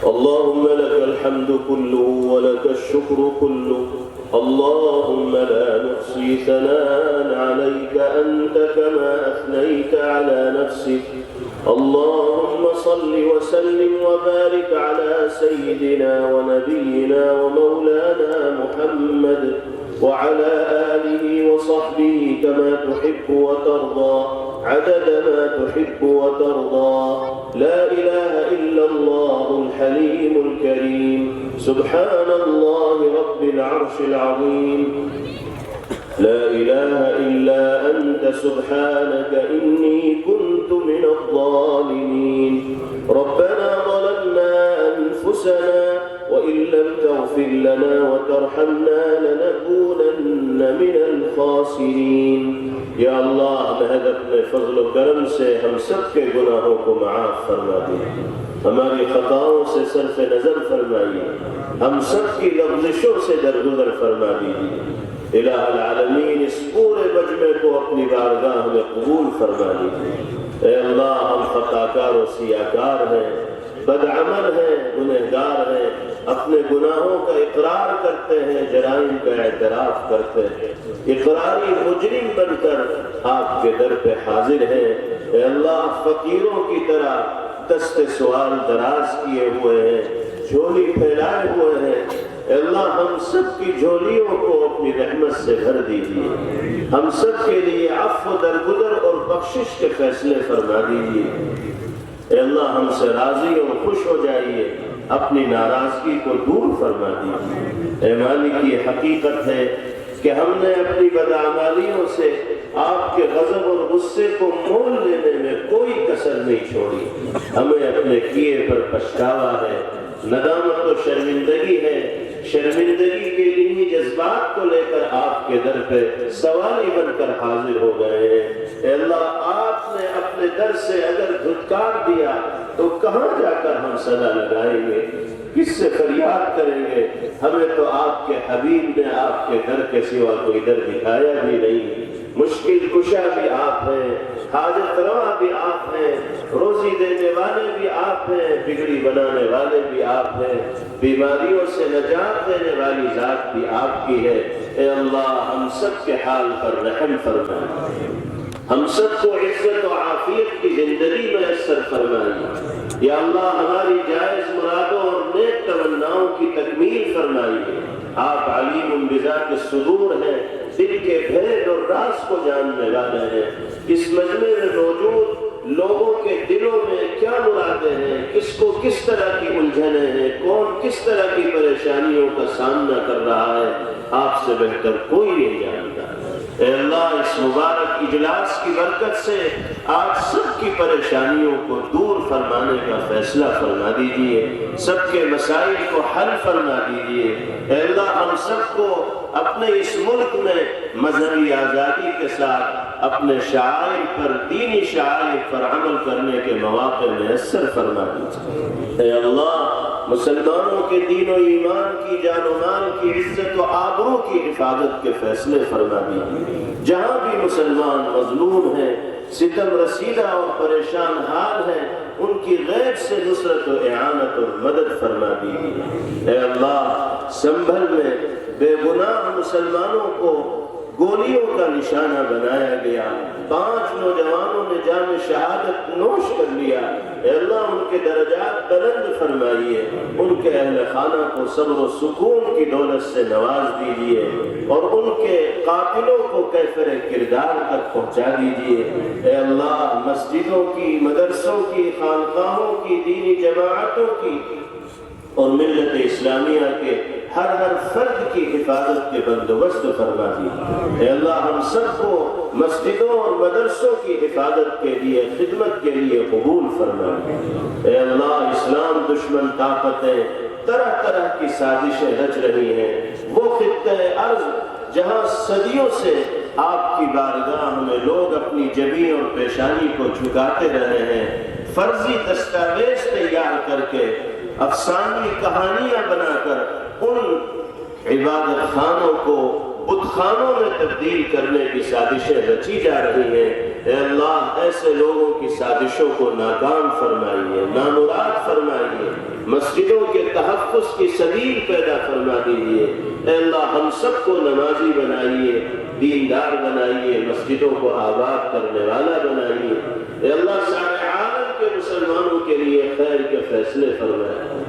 اللهم لك الحمد كله ولك الشكر كله. اللهم لا نحصي ثناء عليك أنت كما أثنيت على نفسك. اللهم صل وسلم وبارك على سيدنا ونبينا ومولانا محمد وعلى آله وصحبه كما تحب وترضى عدد ما تحب وترضى. لا إله إلا الله الحليم الكريم. سبحان الله رب العرش العظيم. لا إله إلا أنت سبحانك إني كنت من الظالمين. ربنا ظلمنا أنفسنا وإن لم تغفر لنا وترحمنا لنكونن من الخاسرين. یا اللہ محض اپنے فضل و کرم سے ہم سب کے گناہوں کو معاف فرما دیں، ہماری خطاؤں سے صرف نظر فرمائیے، ہم سب کی لغزشوں سے درگزر فرما دیجیے۔ الہ العالمین اس پورے مجمع کو اپنی بارگاہ میں قبول فرما لیجیے۔ اے اللہ ہم خطاکار و سیاکار ہیں، بدعمل ہیں، گنہگار ہیں، اپنے گناہوں کا اقرار کرتے ہیں، جرائم کا اعتراف کرتے ہیں، اقراری مجرم بن کر آپ کے در پہ حاضر ہیں۔ اے اللہ فقیروں کی طرح دست سوال دراز کیے ہوئے ہیں، جھولی پھیلائے ہوئے ہیں۔ اے اللہ ہم سب کی جھولیوں کو اپنی رحمت سے بھر دیجیے، ہم سب کے لیے عفو درگزر اور بخشش کے فیصلے فرما دیجیے۔ اے اللہ ہم سے راضی اور خوش ہو جائیے، اپنی ناراضگی کو دور فرما دیجیے۔ اے مالک یہ حقیقت ہے کہ ہم نے اپنی بدعمالیوں سے آپ کے غضب اور غصے کو مول لینے میں کوئی کسر نہیں چھوڑی۔ ہمیں اپنے کیے پر پچھتاوا ہے، ندامت و شرمندگی ہے۔ شرمندگی کے انہی جذبات کو لے کر آپ کے در پہ سوالی بن کر حاضر ہو گئے ہیں۔ اے اللہ آپ نے اپنے در سے اگر دھتکار دیا تو کہاں جا کر ہم صدا لگائیں گے، کس سے فریاد کریں گے؟ ہمیں تو آپ کے حبیب نے آپ کے در کے سوا کوئی در دکھایا بھی نہیں۔ مشکل کشا بھی آپ ہیں، حاجت روا بھی آپ ہیں، روزی دینے والے بھی آپ ہیں، بگڑی بنانے والے بھی آپ ہیں، بیماریوں سے نجات دینے والی ذات بھی آپ کی ہے۔ اے اللہ ہم سب کے حال پر رحم فرمائے، ہم سب کو عزت و عافیت کی زندگی میسر فرمائیے۔ یا اللہ ہماری جائز مرادوں اور نیک تمناؤں کی تکمیل فرمائیے۔ آپ علیم بذات الصدور ہیں، دل کے بھید اور راز کو جاننے والے ہیں۔ اس مجمع میں موجود لوگوں کے دلوں میں کیا مرادیں ہیں، کس کو کس طرح کی الجھنیں ہیں، کون کس طرح کی پریشانیوں کا سامنا کر رہا ہے، آپ سے بہتر کوئی نہیں جانتا۔ اے اللہ اس مبارک اجلاس کی برکت سے آج سب کی پریشانیوں کو دور فرمانے کا فیصلہ فرما دیجئے، سب کے مسائل کو حل فرما دیجئے۔ اے اللہ ہم سب کو اپنے اس ملک میں مذہبی آزادی کے ساتھ اپنے شعائر پر، دینی شعائر پر عمل کرنے کے مواقع میسر فرما دیجئے۔ اے اللہ مسلمانوں کے دین و ایمان کی، جان و مال کی، عزت و آبرو کی حفاظت کے فیصلے فرما دیجئے۔ جہاں بھی مسلمان مظلوم ہیں، ستم رسیدہ اور پریشان حال ہیں، ان کی غیب سے نصرت و اعانت اور مدد فرما دیجئے۔ اے اللہ سنبھل میں بے گناہ مسلمانوں کو گولیوں کا نشانہ بنایا گیا، 5 نوجوانوں نے جام شہادت نوش کر لیا۔ اے اللہ ان کے درجات بلند فرمائیے، ان کے اہل خانہ کو صبر و سکون کی دولت سے نواز دیجئے، اور ان کے قاتلوں کو کیفر کردار تک پہنچا دیجئے۔ اے اللہ مسجدوں کی، مدرسوں کی، خانقاہوں کی، دینی جماعتوں کی اور ملت اسلامیہ کے ہر فرد کی حفاظت کے بندوبست فرما دیجیے۔ اے اللہ ہم سب کو مسجدوں اور مدرسوں کی حفاظت کے لیے، خدمت کے لیے قبول فرما دیجیے۔ اے اللہ اسلام دشمن طاقتیں طرح طرح کی سازشیں رچ رہی ہیں، وہ خطہ ارض جہاں صدیوں سے آپ کی بارگاہ میں لوگ اپنی جبین اور پیشانی کو جھکاتے رہے ہیں، فرضی دستاویز تیار کر کے، افسانوی کہانیاں بنا کر ان عبادت خانوں کو بت خانوں میں تبدیل کرنے کی سازشیں رچی جا رہی ہیں۔ اے اللہ ایسے لوگوں کی سازشوں کو ناکام فرمائیے، نامراد فرمائیے۔ مسجدوں کے تحفظ کی سبیل پیدا فرما دیجیے۔ اے اللہ ہم سب کو نمازی بنائیے، دیندار بنائیے، مسجدوں کو آباد کرنے والا بنائیے۔ اے اللہ سارے عالم کے مسلمانوں کے لیے خیر کے فیصلے فرمائے،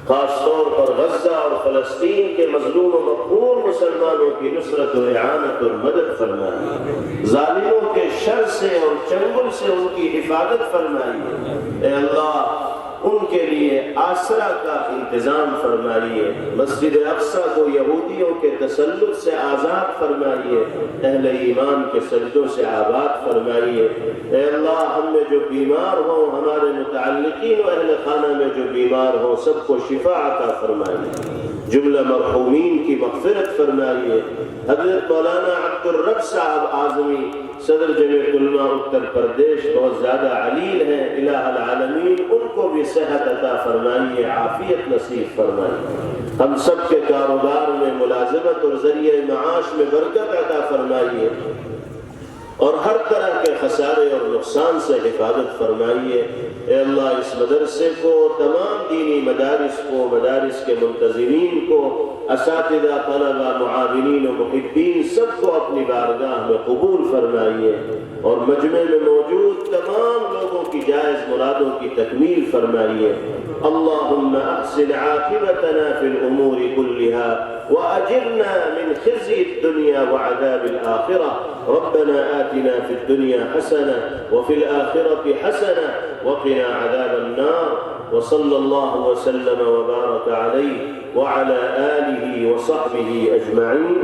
خاص طور پر غزہ اور فلسطین کے مظلوم و مقہور مسلمانوں کی نصرت و اعانت اور مدد فرمائیے، ظالموں کے شر سے اور چنگل سے ان کی حفاظت فرمائیے۔ اے اللہ ان کے لیے آسرا کا انتظام فرمائیے، مسجد اقصی کو یہودیوں کے تسلط سے آزاد فرمائیے، اہل ایمان کے سجدوں سے آباد فرمائیے۔ اے اللہ ہم میں جو بیمار ہوں، ہمارے متعلقین و اہل خانہ میں جو بیمار ہوں، سب کو شفا عطا فرمائیے، جملہ مرحومین کی مغفرت فرمائیے۔ حضرت مولانا عبد الرب صاحب اعظمی صدر جمعیت علماء اتر پردیش بہت زیادہ علیل ہیں، الہ العالمین ان کو بھی صحت عطا فرمائیے، عافیت نصیب فرمائیے، ہم سب کے کاروبار میں ملازمت اور ذریعہ معاش میں برکت عطا فرمائیے، اور ہر طرح کے خسارے اور نقصان سے حفاظت فرمائیے۔ اے اللہ اس مدرسے کو، تمام دینی مدارس کو، مدارس کے منتظمین کو، اساتذہ، طلبہ، معاونین و محبین سب کو اپنی بارگاہ میں قبول فرمائیے، اور مجمع میں موجود تمام لوگوں کی جائز مرادوں کی تکمیل فرمائیے۔ اللہم احسن عاقبتنا فی الامور کلہا وأجرنا من خزي الدنيا وعذاب الآخرة، ربنا آتنا في الدنيا حسنة وفي الآخرة حسنة وقنا عذاب النار، وصلى الله وسلم وبارك عليه وعلى آله وصحبه أجمعين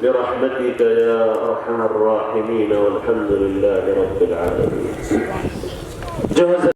برحمتك يا أرحم الراحمين، والحمد لله رب العالمين۔